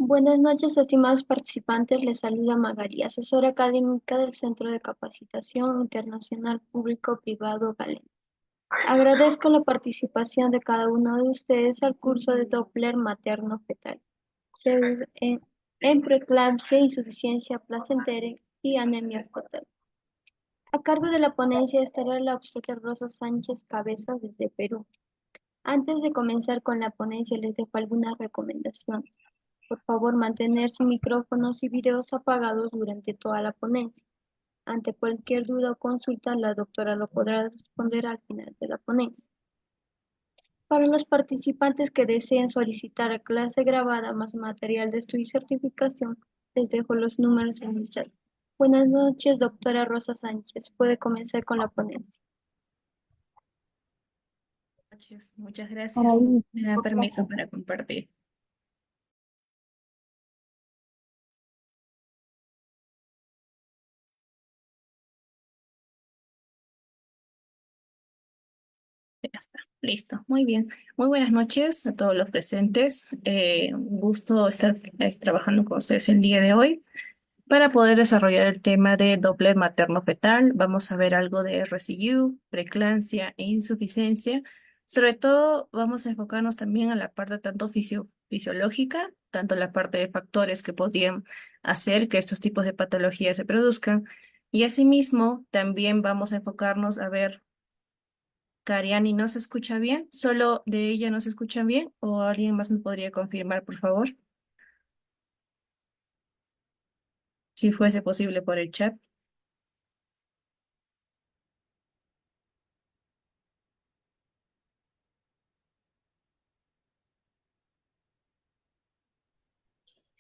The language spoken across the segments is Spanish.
Buenas noches, estimados participantes. Les saluda Magali, asesora académica del Centro de Capacitación Internacional Público-Privado Galén. Agradezco la participación de cada uno de ustedes al curso de Doppler materno-fetal, en preeclampsia, insuficiencia placentera y anemia fetal. A cargo de la ponencia estará la obstetra Rosa Sánchez Cabeza desde Perú. Antes de comenzar con la ponencia, les dejo algunas recomendaciones. Por favor, mantener sus micrófonos y videos apagados durante toda la ponencia. Ante cualquier duda o consulta, la doctora lo podrá responder al final de la ponencia. Para los participantes que deseen solicitar clase grabada más material de estudio y certificación, les dejo los números en el chat. Buenas noches, doctora Rosa Sánchez. Puede comenzar con la ponencia. Noches. Muchas Para gracias. ahí, Me da por favor. permiso para compartir. Ya está. Listo. Muy bien. Muy buenas noches a todos los presentes. Un gusto estar trabajando con ustedes el día de hoy para poder desarrollar el tema de Doppler materno-fetal. Vamos a ver algo de RCU, preeclampsia e insuficiencia. Sobre todo, vamos a enfocarnos también a la parte tanto fisiológica, tanto la parte de factores que podrían hacer que estos tipos de patologías se produzcan. Y asimismo, también vamos a enfocarnos a ver, Cariani, ¿no se escucha bien? ¿Solo de ella no se escucha bien? ¿O alguien más me podría confirmar, por favor? Si fuese posible por el chat.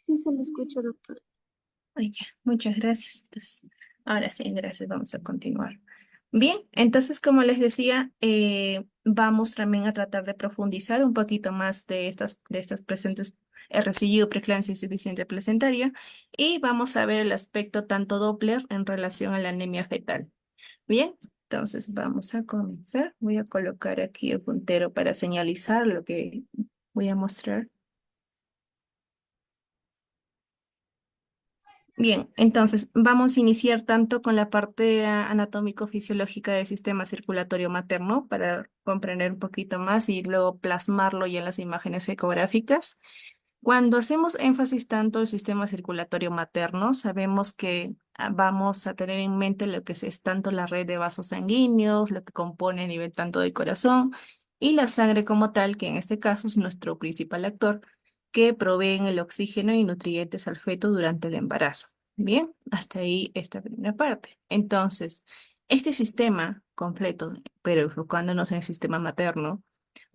Sí se le escucha, doctora. Ay, ya, muchas gracias. Entonces, ahora sí, gracias. Vamos a continuar. Bien, entonces, como les decía, vamos también a tratar de profundizar un poquito más de estas presentes RCU, preeclampsia insuficiente placentaria, y vamos a ver el aspecto tanto Doppler en relación a la anemia fetal. Bien, entonces vamos a comenzar. Voy a colocar aquí el puntero para señalizar lo que voy a mostrar. Bien, entonces vamos a iniciar tanto con la parte anatómico-fisiológica del sistema circulatorio materno para comprender un poquito más y luego plasmarlo ya en las imágenes ecográficas. Cuando hacemos énfasis tanto en el sistema circulatorio materno, sabemos que vamos a tener en mente lo que es tanto la red de vasos sanguíneos, lo que compone a nivel tanto del corazón y la sangre como tal, que en este caso es nuestro principal actor, que proveen el oxígeno y nutrientes al feto durante el embarazo. Bien, hasta ahí esta primera parte. Entonces, este sistema completo, pero enfocándonos en el sistema materno,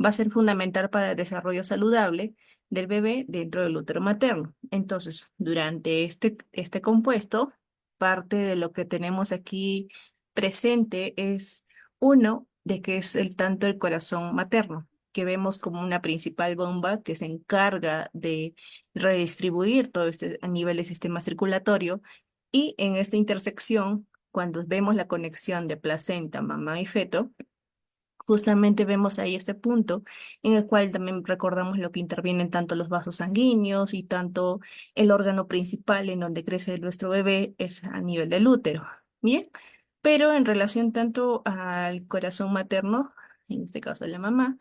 va a ser fundamental para el desarrollo saludable del bebé dentro del útero materno. Entonces, durante este compuesto, parte de lo que tenemos aquí presente es uno de que es el tanto el corazón materno, que vemos como una principal bomba que se encarga de redistribuir todo este a nivel del sistema circulatorio y en esta intersección, cuando vemos la conexión de placenta, mamá y feto, justamente vemos ahí este punto en el cual también recordamos lo que intervienen tanto los vasos sanguíneos y tanto el órgano principal en donde crece nuestro bebé es a nivel del útero. Bien, pero en relación tanto al corazón materno, en este caso de la mamá,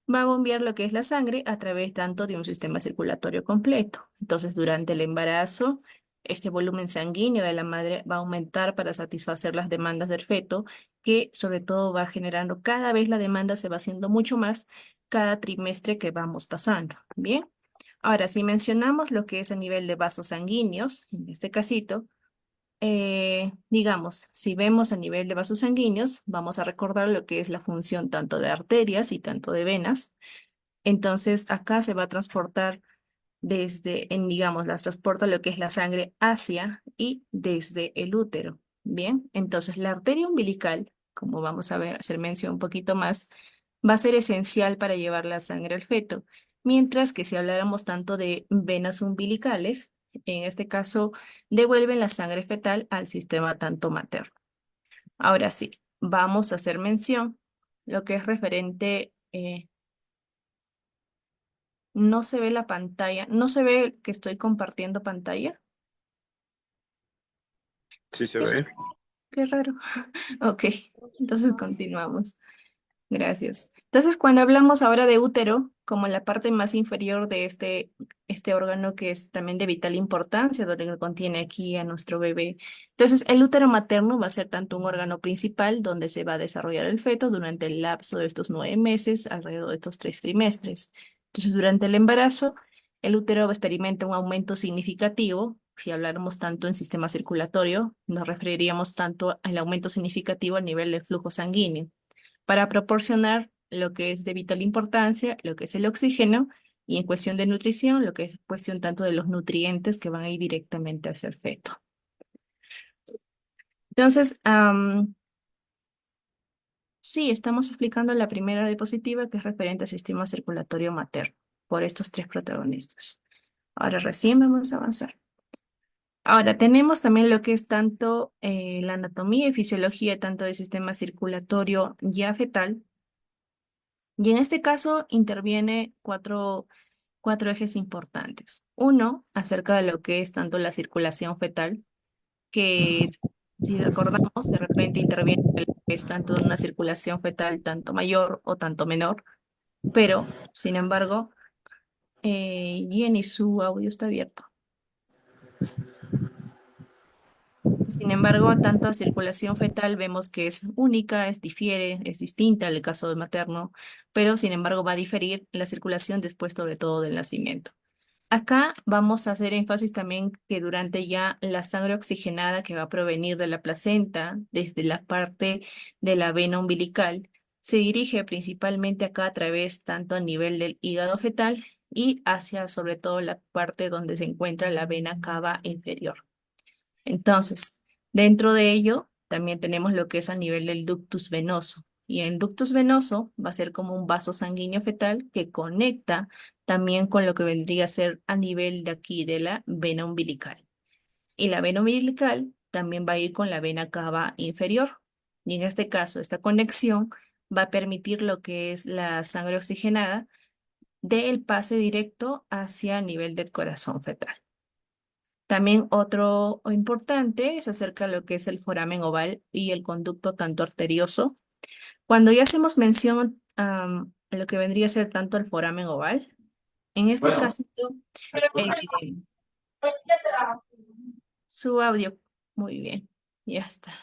va a bombear lo que es la sangre a través tanto de un sistema circulatorio completo. Entonces, durante el embarazo, este volumen sanguíneo de la madre va a aumentar para satisfacer las demandas del feto, que sobre todo va generando cada vez la demanda se va haciendo mucho más cada trimestre que vamos pasando. Bien. Ahora, si mencionamos lo que es a nivel de vasos sanguíneos, en este casito, digamos, si vemos a nivel de vasos sanguíneos, vamos a recordar lo que es la función tanto de arterias y tanto de venas. Entonces, acá se va a transportar digamos, las transporta lo que es la sangre hacia y desde el útero. Bien, entonces la arteria umbilical, como vamos a ver, hacer mención un poquito más, va a ser esencial para llevar la sangre al feto. Mientras que si habláramos tanto de venas umbilicales, en este caso, devuelven la sangre fetal al sistema tanto materno. Ahora sí, vamos a hacer mención lo que es referente. no se ve la pantalla, no se ve que estoy compartiendo pantalla. Sí se Qué, ve. qué raro. Ok, entonces continuamos. Gracias. Entonces, cuando hablamos ahora de útero, como la parte más inferior de este órgano que es también de vital importancia, donde contiene aquí a nuestro bebé. Entonces, el útero materno va a ser tanto un órgano principal donde se va a desarrollar el feto durante el lapso de estos 9 meses, alrededor de estos 3 trimestres. Entonces, durante el embarazo, el útero experimenta un aumento significativo. Si habláramos tanto en sistema circulatorio, nos referiríamos tanto al aumento significativo a nivel del flujo sanguíneo para proporcionar lo que es de vital importancia, lo que es el oxígeno, y en cuestión de nutrición, lo que es cuestión tanto de los nutrientes que van a ir directamente hacia el feto. Entonces, sí, estamos explicando la primera diapositiva que es referente al sistema circulatorio materno por estos tres protagonistas. Ahora recién vamos a avanzar. Ahora tenemos también lo que es tanto la anatomía y fisiología tanto del sistema circulatorio ya fetal. Y en este caso interviene cuatro ejes importantes. Uno, acerca de lo que es tanto la circulación fetal, que si recordamos, de repente interviene lo que es tanto una circulación fetal tanto mayor o tanto menor, pero sin embargo, Jenny, su audio está abierto. Sin embargo, tanto a circulación fetal vemos que es única, difiere, es distinta al caso del materno, pero sin embargo va a diferir la circulación después sobre todo del nacimiento. Acá vamos a hacer énfasis también que durante ya la sangre oxigenada que va a provenir de la placenta, desde la parte de la vena umbilical, se dirige principalmente acá a través tanto a nivel del hígado fetal y hacia sobre todo la parte donde se encuentra la vena cava inferior. Entonces, dentro de ello también tenemos lo que es a nivel del ductus venoso. Y el ductus venoso va a ser como un vaso sanguíneo fetal que conecta también con lo que vendría a ser a nivel de aquí de la vena umbilical. Y la vena umbilical también va a ir con la vena cava inferior. Y en este caso, esta conexión va a permitir lo que es la sangre oxigenada del pase directo hacia el nivel del corazón fetal. También otro importante es acerca de lo que es el foramen oval y el conducto tanto arterioso. Cuando ya hacemos mención a lo que vendría a ser tanto el foramen oval, en este caso, eh, su audio, muy bien, ya está.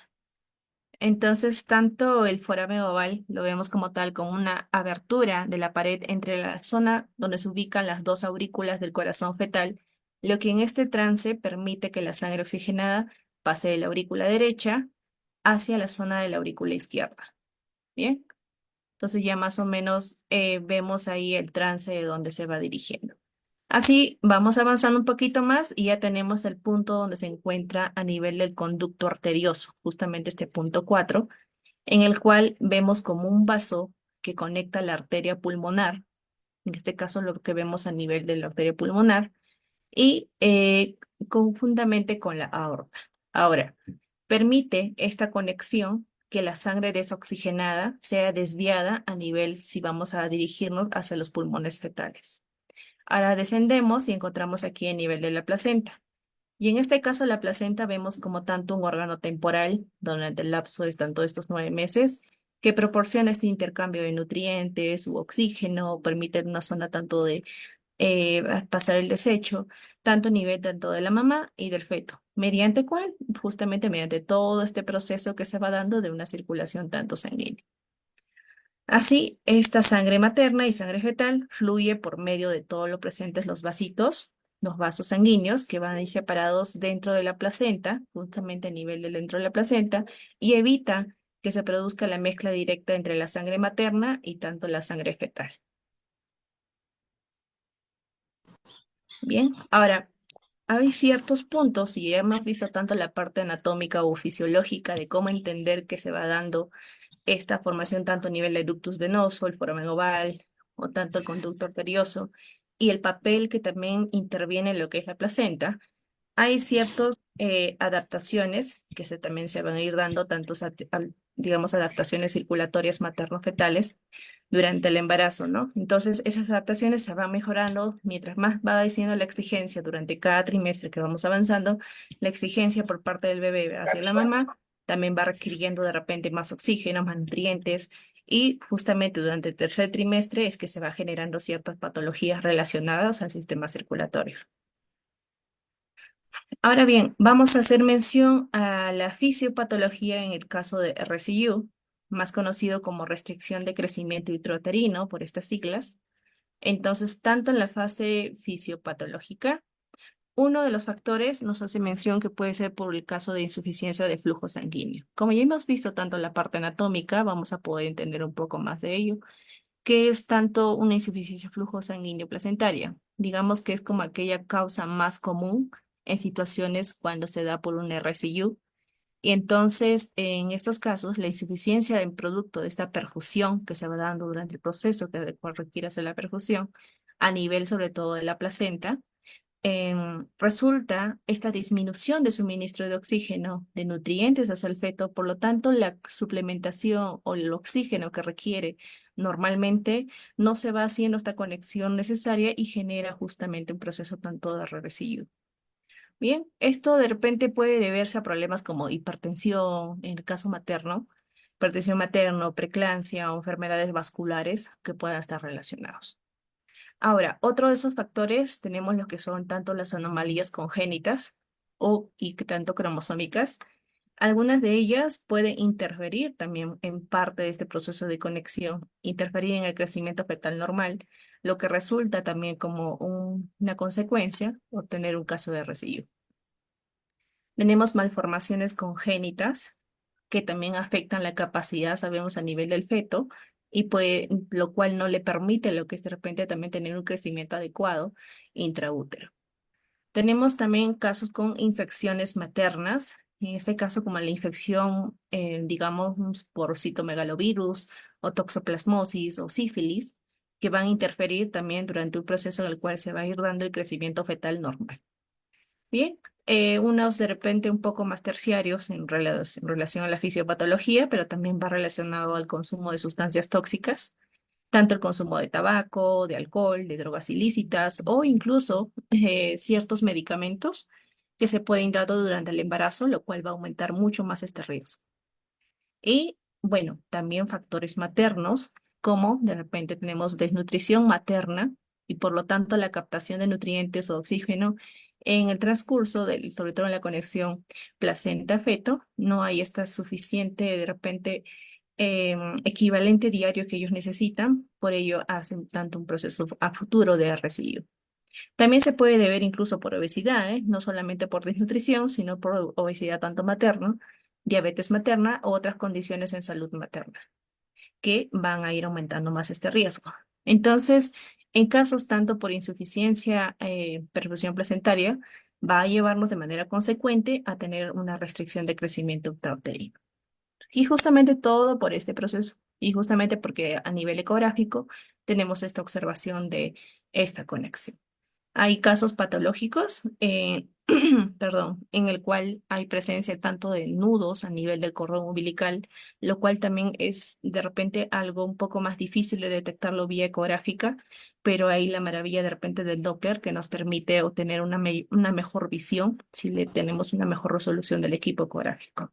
Entonces, tanto el foramen oval lo vemos como tal, como una abertura de la pared entre la zona donde se ubican las dos aurículas del corazón fetal, lo que en este trance permite que la sangre oxigenada pase de la aurícula derecha hacia la zona de la aurícula izquierda. Bien, entonces ya más o menos vemos ahí el trance de donde se va dirigiendo. Así vamos avanzando un poquito más y ya tenemos el punto donde se encuentra a nivel del conducto arterioso, justamente este punto 4 en el cual vemos como un vaso que conecta la arteria pulmonar, en este caso lo que vemos a nivel de la arteria pulmonar, y conjuntamente con la aorta. Ahora, permite esta conexión que la sangre desoxigenada sea desviada a nivel si vamos a dirigirnos hacia los pulmones fetales. Ahora descendemos y encontramos aquí el nivel de la placenta. Y en este caso, la placenta vemos como tanto un órgano temporal durante el lapso de tanto estos 9 meses que proporciona este intercambio de nutrientes u oxígeno, permite una zona tanto de pasar el desecho, tanto a nivel tanto de la mamá y del feto. ¿Mediante cuál? Justamente mediante todo este proceso que se va dando de una circulación tanto sanguínea. Así, esta sangre materna y sangre fetal fluye por medio de todo lo presentes los vasitos, los vasos sanguíneos que van a ir separados dentro de la placenta, justamente a nivel de dentro de la placenta, y evita que se produzca la mezcla directa entre la sangre materna y tanto la sangre fetal. Bien, ahora, hay ciertos puntos, y ya hemos visto tanto la parte anatómica o fisiológica de cómo entender que se va dando esta formación tanto a nivel de ductus venoso, el foramen oval o tanto el conducto arterioso y el papel que también interviene en lo que es la placenta, hay ciertas adaptaciones que también se van a ir dando, digamos, adaptaciones circulatorias materno-fetales, durante el embarazo, ¿no? Entonces, esas adaptaciones se van mejorando mientras más va diciendo la exigencia durante cada trimestre que vamos avanzando, la exigencia por parte del bebé hacia la mamá también va requiriendo de repente más oxígeno, más nutrientes, y justamente durante el tercer trimestre es que se va generando ciertas patologías relacionadas al sistema circulatorio. Ahora bien, vamos a hacer mención a la fisiopatología en el caso de RCU, más conocido como restricción de crecimiento intrauterino por estas siglas. Entonces, tanto en la fase fisiopatológica, uno de los factores nos hace mención que puede ser por el caso de insuficiencia de flujo sanguíneo. Como ya hemos visto tanto en la parte anatómica, vamos a poder entender un poco más de ello, que es tanto una insuficiencia de flujo sanguíneo placentaria. Digamos que es como aquella causa más común en situaciones cuando se da por un RCU. Y entonces, en estos casos, la insuficiencia en producto de esta perfusión que se va dando durante el proceso que del cual requiere hacer la perfusión, a nivel sobre todo de la placenta, resulta esta disminución de suministro de oxígeno, de nutrientes hacia el feto. Por lo tanto, la suplementación o el oxígeno que requiere normalmente no se va haciendo esta conexión necesaria y genera justamente un proceso tanto de regresivo. Bien, esto de repente puede deberse a problemas como hipertensión, en el caso materno, hipertensión materno, preeclampsia o enfermedades vasculares que puedan estar relacionados. Ahora, otro de esos factores tenemos lo que son tanto las anomalías congénitas y que tanto cromosómicas. Algunas de ellas pueden interferir también en parte de este proceso de conexión, interferir en el crecimiento fetal normal, lo que resulta también como una consecuencia obtener un caso de residuo. Tenemos malformaciones congénitas que también afectan la capacidad, sabemos, a nivel del feto, y pues, lo cual no le permite lo que es de repente también tener un crecimiento adecuado intraútero. Tenemos también casos con infecciones maternas, en este caso como la infección, digamos, por citomegalovirus o toxoplasmosis o sífilis, que van a interferir también durante un proceso en el cual se va a ir dando el crecimiento fetal normal. Bien, unos de repente un poco más terciarios en relación a la fisiopatología, pero también va relacionado al consumo de sustancias tóxicas, tanto el consumo de tabaco, de alcohol, de drogas ilícitas o incluso ciertos medicamentos que se pueden dar durante el embarazo, lo cual va a aumentar mucho más este riesgo. Y bueno, también factores maternos, como de repente tenemos desnutrición materna y por lo tanto la captación de nutrientes o oxígeno en el transcurso del, sobre todo en la conexión placenta-feto, no hay esta suficiente de repente equivalente diario que ellos necesitan, por ello hacen tanto un proceso a futuro de residuo. También se puede deber incluso por obesidad, ¿eh? No solamente por desnutrición, sino por obesidad tanto materna, diabetes materna u otras condiciones en salud materna, que van a ir aumentando más este riesgo. Entonces, en casos tanto por insuficiencia, perfusión placentaria, va a llevarnos de manera consecuente a tener una restricción de crecimiento intrauterino. Y justamente todo por este proceso, y justamente porque a nivel ecográfico tenemos esta observación de esta conexión. Hay casos patológicos, perdón, en el cual hay presencia tanto de nudos a nivel del cordón umbilical, lo cual también es de repente algo un poco más difícil de detectarlo vía ecográfica, pero ahí la maravilla de repente del Doppler que nos permite obtener una mejor visión si le tenemos una mejor resolución del equipo ecográfico.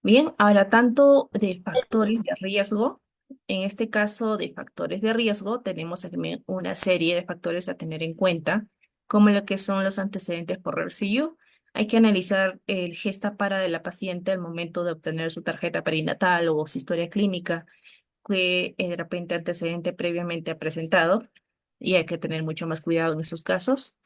Bien, ahora tanto de factores de riesgo. En este caso de factores de riesgo, tenemos también una serie de factores a tener en cuenta, como lo que son los antecedentes por RCU. Hay que analizar el gesta para de la paciente al momento de obtener su tarjeta perinatal o su historia clínica, que de repente antecedente previamente ha presentado, y hay que tener mucho más cuidado en esos casos.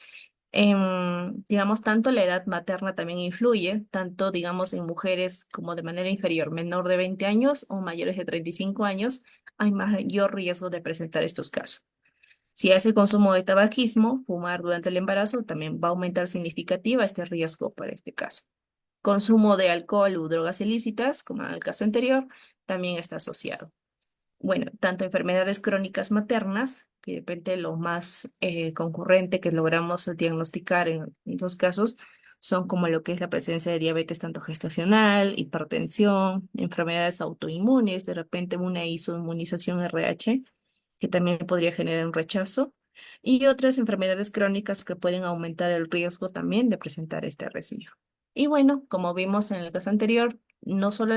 Digamos, tanto la edad materna también influye, tanto, digamos, en mujeres como de manera inferior, menor de 20 años o mayores de 35 años, hay mayor riesgo de presentar estos casos. Si hace consumo de tabaquismo, fumar durante el embarazo también va a aumentar significativa este riesgo para este caso. Consumo de alcohol u drogas ilícitas, como en el caso anterior, también está asociado. Bueno, tanto enfermedades crónicas maternas, que de repente lo más concurrente que logramos diagnosticar en dos casos, son como lo que es la presencia de diabetes tanto gestacional, hipertensión, enfermedades autoinmunes, de repente una isoinmunización RH, que también podría generar un rechazo, y otras enfermedades crónicas que pueden aumentar el riesgo también de presentar este residuo. Y bueno, como vimos en el caso anterior, no solo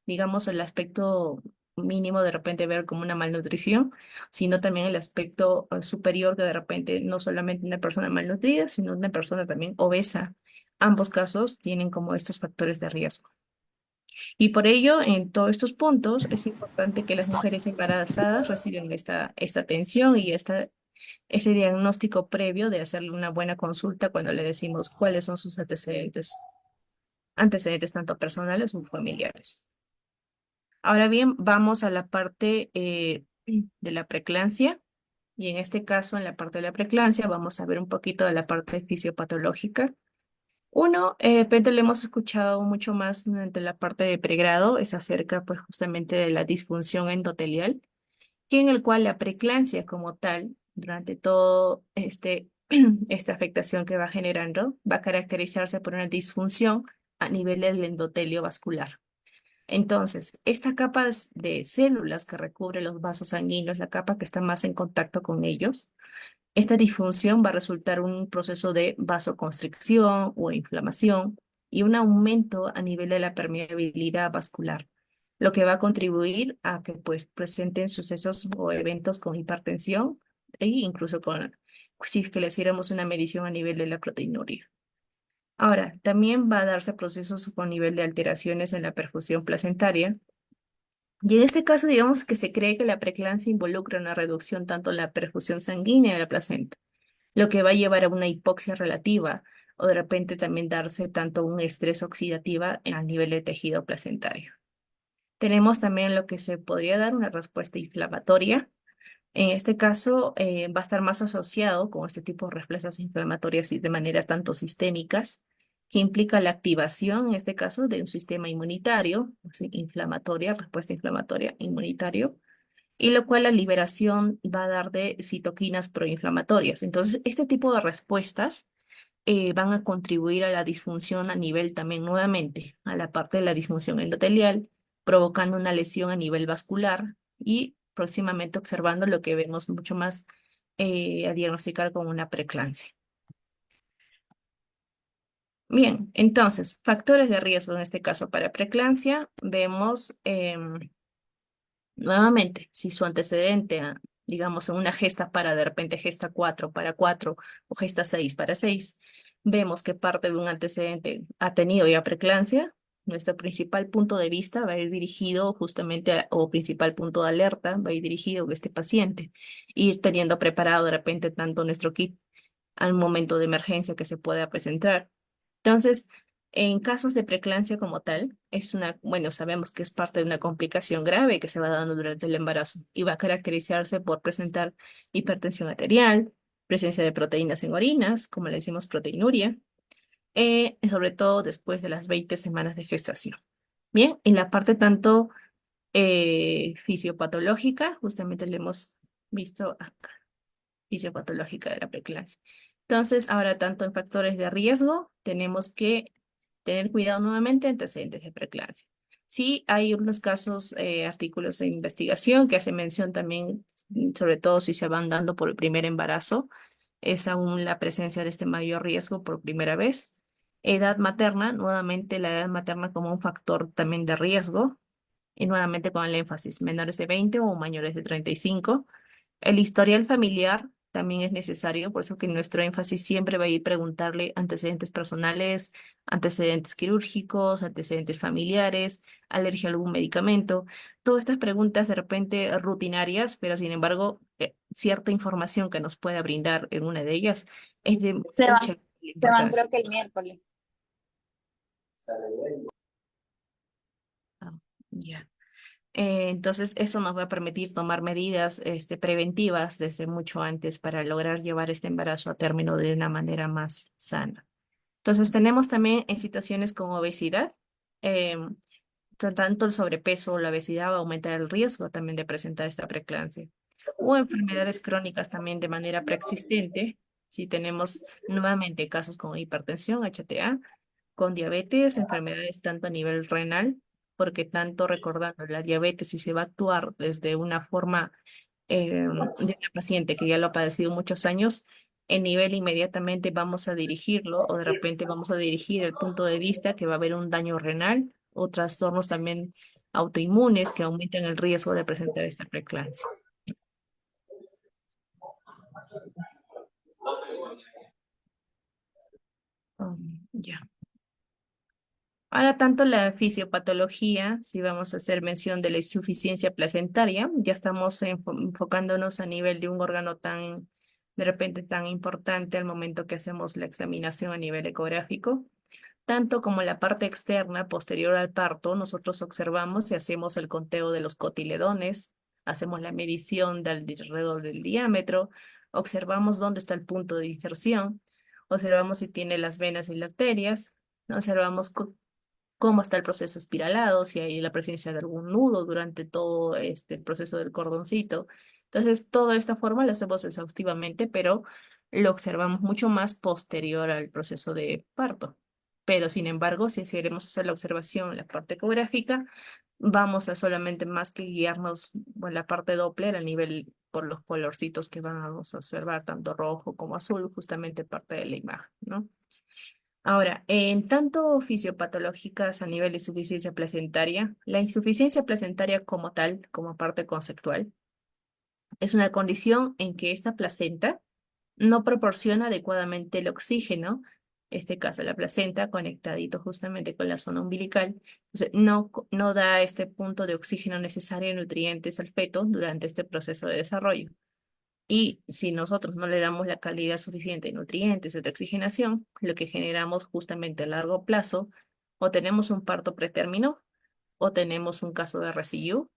digamos, el aspecto mínimo de repente ver como una malnutrición, sino también el aspecto superior que de repente no solamente una persona malnutrida, sino una persona también obesa. Ambos casos tienen como estos factores de riesgo. Y por ello, en todos estos puntos, es importante que las mujeres embarazadas reciban esta atención y ese diagnóstico previo de hacerle una buena consulta cuando le decimos cuáles son sus antecedentes tanto personales como familiares. Ahora bien, vamos a la parte de la preeclampsia. Y en este caso, en la parte de la preeclampsia, vamos a ver un poquito de la parte fisiopatológica. Uno, pero le hemos escuchado mucho más durante la parte de pregrado, es acerca pues justamente de la disfunción endotelial, que en el cual la preeclampsia como tal, durante todo esta afectación que va generando, va a caracterizarse por una disfunción a nivel del endotelio vascular. Entonces, esta capa de células que recubre los vasos sanguíneos, la capa que está más en contacto con ellos, esta disfunción va a resultar un proceso de vasoconstricción o inflamación y un aumento a nivel de la permeabilidad vascular, lo que va a contribuir a que pues presenten sucesos o eventos con hipertensión e incluso si es que le hiciéramos una medición a nivel de la proteinuria. Ahora, también va a darse procesos con nivel de alteraciones en la perfusión placentaria. Y en este caso, digamos que se cree que la preeclampsia involucra una reducción tanto en la perfusión sanguínea de la placenta, lo que va a llevar a una hipoxia relativa o de repente también darse tanto un estrés oxidativa a nivel de tejido placentario. Tenemos también lo que se podría dar una respuesta inflamatoria. En este caso, va a estar más asociado con este tipo de respuestas inflamatorias y de manera tanto sistémicas, que implica la activación, en este caso, de un sistema inmunitario, así, inflamatoria, respuesta inflamatoria, inmunitario, y lo cual la liberación va a dar de citoquinas proinflamatorias. Entonces, este tipo de respuestas van a contribuir a la disfunción a nivel también nuevamente, a la parte de la disfunción endotelial, provocando una lesión a nivel vascular y próximamente observando lo que vemos mucho más a diagnosticar como una preeclampsia. Bien, entonces, factores de riesgo en este caso para preeclampsia, vemos nuevamente, si su antecedente, digamos, en una gesta para de repente gesta 4 para 4 o gesta 6 para 6, vemos que parte de un antecedente ha tenido ya preeclampsia, nuestro principal punto de vista va a ir dirigido justamente, o principal punto de alerta va a ir dirigido a este paciente, ir teniendo preparado de repente tanto nuestro kit al momento de emergencia que se pueda presentar. Entonces, en casos de preeclampsia como tal, bueno, sabemos que es parte de una complicación grave que se va dando durante el embarazo y va a caracterizarse por presentar hipertensión arterial, presencia de proteínas en orinas, como le decimos proteinuria, sobre todo después de las 20 semanas de gestación. Bien, en la parte tanto fisiopatológica, justamente le hemos visto acá fisiopatológica de la preeclampsia. Entonces, ahora tanto en factores de riesgo, tenemos que tener cuidado nuevamente antecedentes de preeclampsia. Sí, hay unos casos, artículos de investigación que hacen mención también, sobre todo si se van dando por el primer embarazo, es aún la presencia de este mayor riesgo por primera vez. Edad materna, nuevamente la edad materna como un factor también de riesgo, y nuevamente con el énfasis, menores de 20 o mayores de 35. El historial familiar también es necesario, por eso que nuestro énfasis siempre va a ir preguntarle antecedentes personales, antecedentes quirúrgicos, antecedentes familiares, alergia a algún medicamento. Todas estas preguntas de repente rutinarias, pero sin embargo, cierta información que nos pueda brindar en una de ellas es de Se van, mucha se van importancia. creo que el miércoles. Ah, ya. Entonces, eso nos va a permitir tomar medidas preventivas desde mucho antes para lograr llevar este embarazo a término de una manera más sana. Entonces, tenemos también en situaciones con obesidad, em, tanto el sobrepeso o la obesidad va a aumentar el riesgo también de presentar esta preeclampsia. O enfermedades crónicas también de manera preexistente, Si tenemos nuevamente casos con hipertensión, HTA, con diabetes, enfermedades tanto a nivel renal, porque tanto recordando la diabetes, si se va a actuar desde una forma de una paciente que ya lo ha padecido muchos años, el nivel inmediatamente vamos a dirigirlo o de repente vamos a dirigir el punto de vista que va a haber un daño renal o trastornos también autoinmunes que aumentan el riesgo de presentar esta preeclampsia. Ya. Ahora, tanto la fisiopatología, si vamos a hacer mención de la insuficiencia placentaria, ya estamos enfocándonos a nivel de un órgano tan, de repente, tan importante al momento que hacemos la examinación a nivel ecográfico. Tanto como la parte externa posterior al parto, nosotros observamos y hacemos el conteo de los cotiledones, hacemos la medición del alrededor del diámetro, observamos dónde está el punto de inserción, observamos si tiene las venas y las arterias, observamos cómo está el proceso espiralado, si hay la presencia de algún nudo durante todo el proceso del cordoncito. Entonces, toda esta forma lo hacemos exhaustivamente, pero lo observamos mucho más posterior al proceso de parto. Pero, sin embargo, si queremos hacer la observación en la parte ecográfica, vamos a solamente más que guiarnos en la parte Doppler a nivel por los colorcitos que vamos a observar, tanto rojo como azul, justamente parte de la imagen, ¿no? Ahora, en tanto fisiopatológicas a nivel de insuficiencia placentaria, la insuficiencia placentaria como tal, como parte conceptual, es una condición en que esta placenta no proporciona adecuadamente el oxígeno, este caso la placenta conectadito justamente con la zona umbilical, entonces no da este punto de oxígeno necesario y nutrientes al feto durante este proceso de desarrollo. Y si nosotros no le damos la calidad suficiente de nutrientes o de oxigenación, lo que generamos justamente a largo plazo, o tenemos un parto pretérmino, o tenemos un caso de RCU,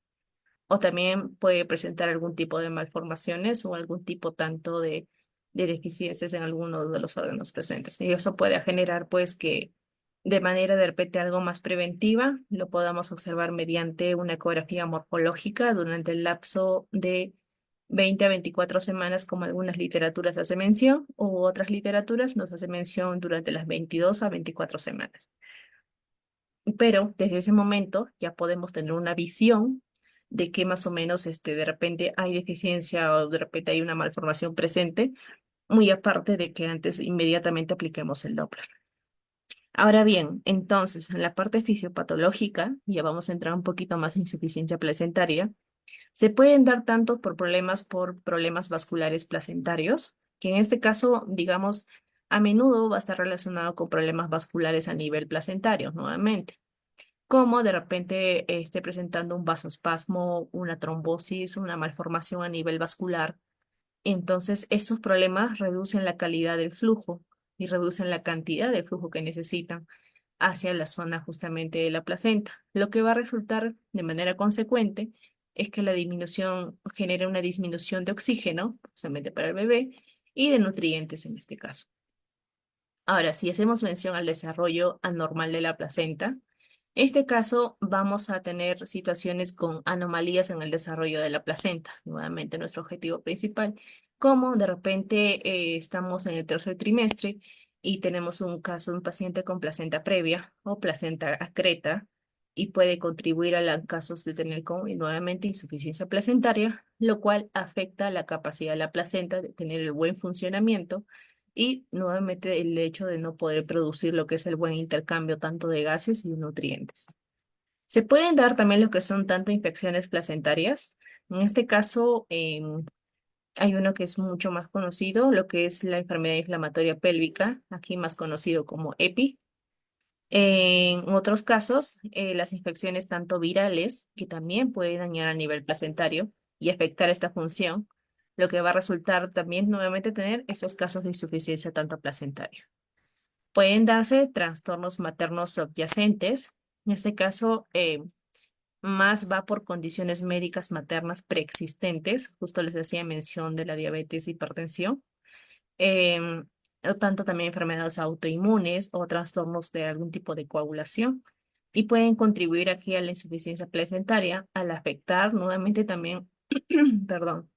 o también puede presentar algún tipo de malformaciones o algún tipo tanto de deficiencias en alguno de los órganos presentes. Y eso puede generar pues que de manera de repente algo más preventiva lo podamos observar mediante una ecografía morfológica durante el lapso de 20 a 24 semanas, como algunas literaturas hacen mención, u otras literaturas nos hacen mención durante las 22 a 24 semanas. Pero desde ese momento ya podemos tener una visión de que más o menos de repente hay deficiencia o de repente hay una malformación presente, muy aparte de que antes inmediatamente apliquemos el Doppler. Ahora bien, entonces, en la parte fisiopatológica, ya vamos a entrar un poquito más en insuficiencia placentaria, se pueden dar tanto por problemas vasculares placentarios, que en este caso, digamos, a menudo va a estar relacionado con problemas vasculares a nivel placentario, nuevamente, como de repente esté presentando un vasoespasmo, una trombosis, una malformación a nivel vascular. Entonces, estos problemas reducen la calidad del flujo y reducen la cantidad de flujo que necesitan hacia la zona justamente de la placenta, lo que va a resultar de manera consecuente es que la disminución genere una disminución de oxígeno, justamente para el bebé, y de nutrientes en este caso. Ahora, si hacemos mención al desarrollo anormal de la placenta, en este caso vamos a tener situaciones con anomalías en el desarrollo de la placenta, nuevamente nuestro objetivo principal, como de repente estamos en el tercer trimestre y tenemos un caso de un paciente con placenta previa o placenta acreta y puede contribuir a los casos de tener nuevamente insuficiencia placentaria, lo cual afecta la capacidad de la placenta de tener el buen funcionamiento y nuevamente el hecho de no poder producir lo que es el buen intercambio tanto de gases y de nutrientes. Se pueden dar también lo que son tanto infecciones placentarias. En este caso, hay uno que es mucho más conocido, lo que es la enfermedad inflamatoria pélvica, aquí más conocido como EPI. En otros casos, las infecciones tanto virales, que también pueden dañar a nivel placentario y afectar esta función, lo que va a resultar también nuevamente tener esos casos de insuficiencia tanto placentaria. Pueden darse trastornos maternos subyacentes. En este caso, más va por condiciones médicas maternas preexistentes. Justo les hacía mención de la diabetes y hipertensión. O tanto también enfermedades autoinmunes o trastornos de algún tipo de coagulación. Y pueden contribuir aquí a la insuficiencia placentaria al afectar nuevamente también, perdón,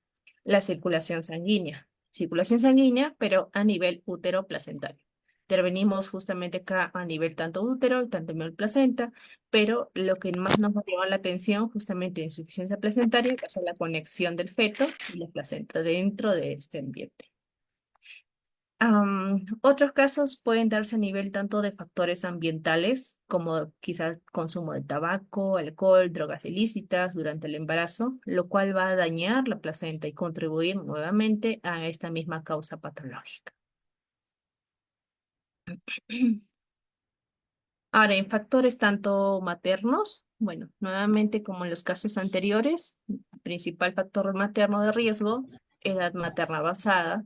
la circulación sanguínea. circulación sanguínea, pero a nivel útero-placentario. Intervenimos justamente acá a nivel tanto útero, tanto a nivel placenta, pero lo que más nos llamó la atención justamente en insuficiencia placentaria va a ser la conexión del feto y la placenta dentro de este ambiente. Otros casos pueden darse a nivel tanto de factores ambientales, como quizás consumo de tabaco, alcohol, drogas ilícitas durante el embarazo, lo cual va a dañar la placenta y contribuir nuevamente a esta misma causa patológica. Ahora, en factores tanto maternos, bueno, nuevamente como en los casos anteriores, principal factor materno de riesgo, edad materna avanzada.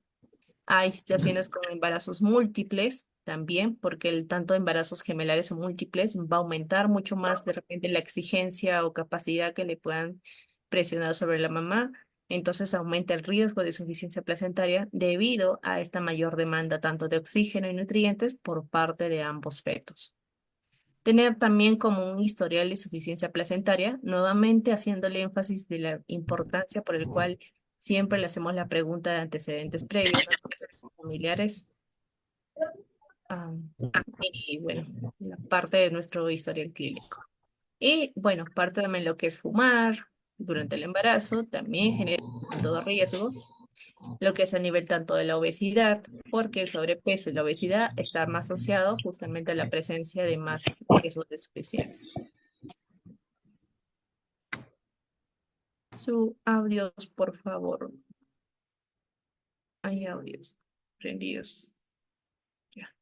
Hay situaciones con embarazos múltiples también, porque el tanto embarazos gemelares o múltiples va a aumentar mucho más de repente la exigencia o capacidad que le puedan presionar sobre la mamá. Entonces aumenta el riesgo de insuficiencia placentaria debido a esta mayor demanda tanto de oxígeno y nutrientes por parte de ambos fetos. Tener también como un historial de insuficiencia placentaria, nuevamente haciéndole énfasis de la importancia por el cual siempre le hacemos la pregunta de antecedentes previos, familiares, am, y bueno, la parte de nuestro historial clínico. Y bueno, parte también lo que es fumar durante el embarazo, también genera todo riesgo, lo que es a nivel tanto de la obesidad, porque el sobrepeso y la obesidad está más asociado justamente a la presencia de más riesgos de insuficiencia. Su audios, por favor. Hay audios prendidos. Ya.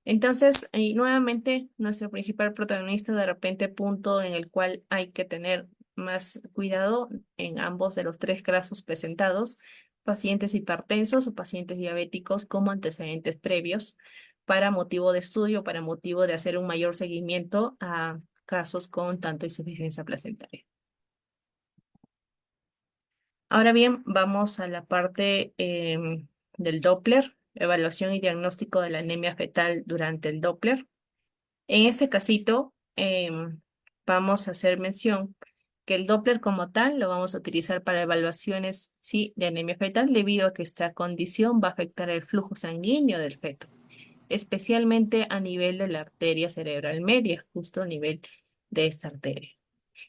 Entonces, y nuevamente, nuestro principal protagonista, de repente, punto en el cual hay que tener más cuidado en ambos de los tres casos presentados, pacientes hipertensos o pacientes diabéticos como antecedentes previos, para motivo de estudio, para motivo de hacer un mayor seguimiento a casos con tanto insuficiencia placentaria. Ahora bien, vamos a la parte del Doppler, evaluación y diagnóstico de la anemia fetal durante el Doppler. En este casito, vamos a hacer mención que el Doppler como tal lo vamos a utilizar para evaluaciones, sí, de anemia fetal, debido a que esta condición va a afectar el flujo sanguíneo del feto, especialmente a nivel de la arteria cerebral media, justo a nivel de esta arteria,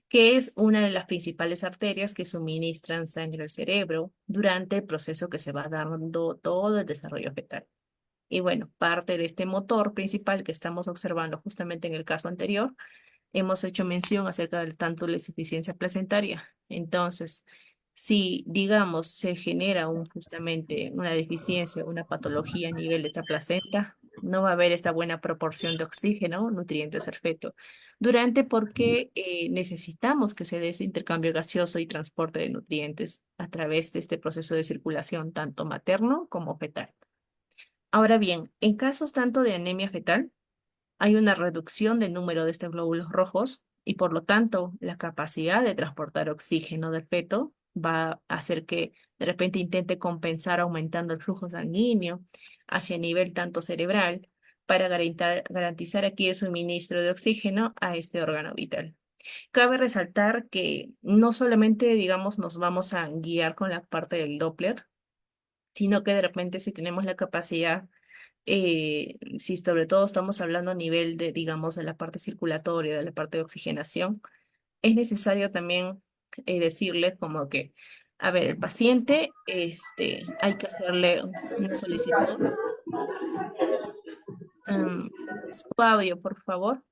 que es una de las principales arterias que suministran sangre al cerebro durante el proceso que se va dando todo el desarrollo fetal. Y bueno, parte de este motor principal que estamos observando justamente en el caso anterior, hemos hecho mención acerca del tanto la insuficiencia placentaria. Entonces, si, digamos, se genera justamente una deficiencia, una patología a nivel de esta placenta, no va a haber esta buena proporción de oxígeno, nutrientes al feto, durante porque necesitamos que se dé ese intercambio gaseoso y transporte de nutrientes a través de este proceso de circulación, tanto materno como fetal. Ahora bien, en casos tanto de anemia fetal, hay una reducción del número de estos glóbulos rojos y por lo tanto la capacidad de transportar oxígeno del feto va a hacer que de repente intente compensar aumentando el flujo sanguíneo hacia nivel tanto cerebral para garantizar aquí el suministro de oxígeno a este órgano vital. Cabe resaltar que no solamente, digamos, nos vamos a guiar con la parte del Doppler, sino que de repente si tenemos la capacidad si sobre todo estamos hablando a nivel de, digamos, de la parte circulatoria, de la parte de oxigenación, es necesario también decirle como que, a ver, el paciente, hay que hacerle una solicitud. Su audio, por favor.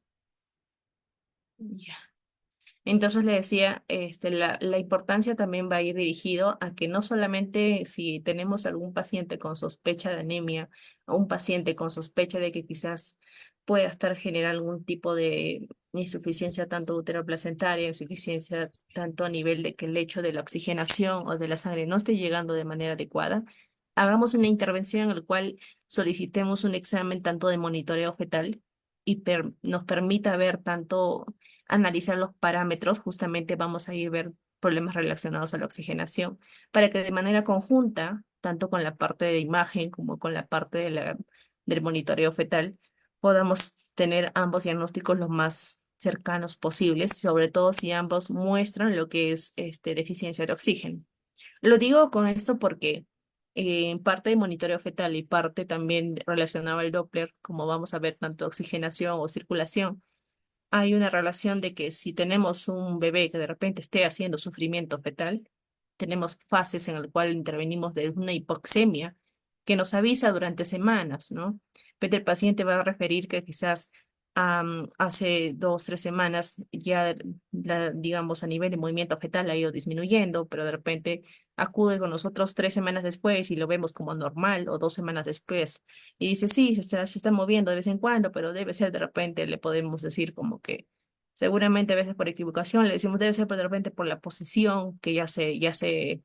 Ya. Entonces le decía, la importancia también va a ir dirigido a que no solamente si tenemos algún paciente con sospecha de anemia o un paciente con sospecha de que quizás pueda estar generando algún tipo de insuficiencia tanto uteroplacentaria, insuficiencia tanto a nivel de que el hecho de la oxigenación o de la sangre no esté llegando de manera adecuada, hagamos una intervención en la cual solicitemos un examen tanto de monitoreo fetal y nos permita ver tanto analizar los parámetros, justamente vamos a ir a ver problemas relacionados a la oxigenación, para que de manera conjunta, tanto con la parte de imagen como con la parte del monitoreo fetal, podamos tener ambos diagnósticos lo más cercanos posibles, sobre todo si ambos muestran lo que es deficiencia de oxígeno. Lo digo con esto porque parte de monitoreo fetal y parte también relacionado al Doppler, como vamos a ver tanto oxigenación o circulación, hay una relación de que si tenemos un bebé que de repente esté haciendo sufrimiento fetal, tenemos fases en las cuales intervenimos de una hipoxemia que nos avisa durante semanas, ¿no? Pero el paciente va a referir que quizás hace 2, 3 semanas ya, digamos, a nivel de movimiento fetal ha ido disminuyendo, pero de repente acude con nosotros 3 semanas después y lo vemos como normal o 2 semanas después y dice, sí, se está moviendo de vez en cuando, pero debe ser de repente, le podemos decir como que seguramente a veces por equivocación, le decimos debe ser pero de repente por la posición que ya se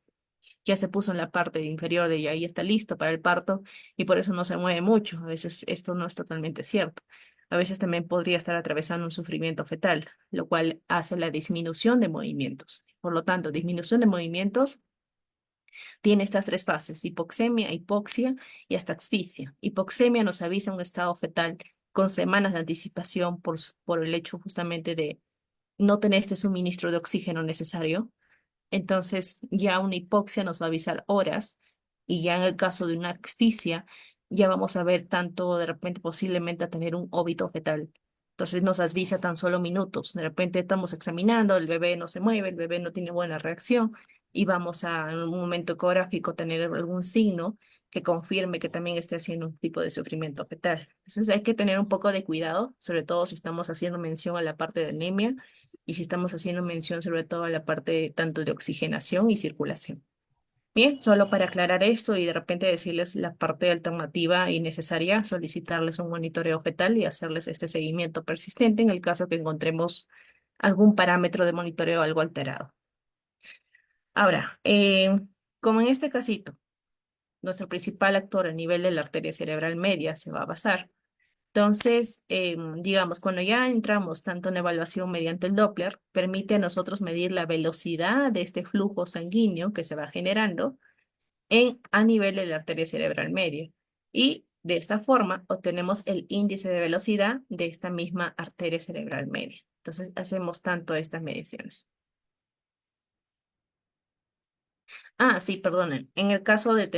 puso en la parte inferior de ella y está listo para el parto y por eso no se mueve mucho. A veces esto no es totalmente cierto. A veces también podría estar atravesando un sufrimiento fetal, lo cual hace la disminución de movimientos. Por lo tanto, disminución de movimientos tiene estas tres fases: hipoxemia, hipoxia y hasta asfixia. Hipoxemia nos avisa un estado fetal con semanas de anticipación por el hecho justamente de no tener este suministro de oxígeno necesario. Entonces ya una hipoxia nos va a avisar horas y ya en el caso de una asfixia ya vamos a ver tanto de repente posiblemente a tener un óbito fetal. Entonces nos avisa tan solo minutos. De repente estamos examinando, el bebé no se mueve, el bebé no tiene buena reacción y vamos a en un momento ecográfico tener algún signo que confirme que también esté haciendo un tipo de sufrimiento fetal. Entonces hay que tener un poco de cuidado, sobre todo si estamos haciendo mención a la parte de anemia y si estamos haciendo mención sobre todo a la parte tanto de oxigenación y circulación. Bien, solo para aclarar esto y de repente decirles la parte alternativa y necesaria, solicitarles un monitoreo fetal y hacerles este seguimiento persistente en el caso que encontremos algún parámetro de monitoreo algo alterado. Ahora, como en este casito, nuestro principal actor a nivel de la arteria cerebral media se va a basar. Entonces, digamos, cuando ya entramos tanto en evaluación mediante el Doppler, permite a nosotros medir la velocidad de este flujo sanguíneo que se va generando a nivel de la arteria cerebral media. Y de esta forma obtenemos el índice de velocidad de esta misma arteria cerebral media. Entonces, hacemos tanto estas mediciones. Ah, sí, perdonen. En el caso de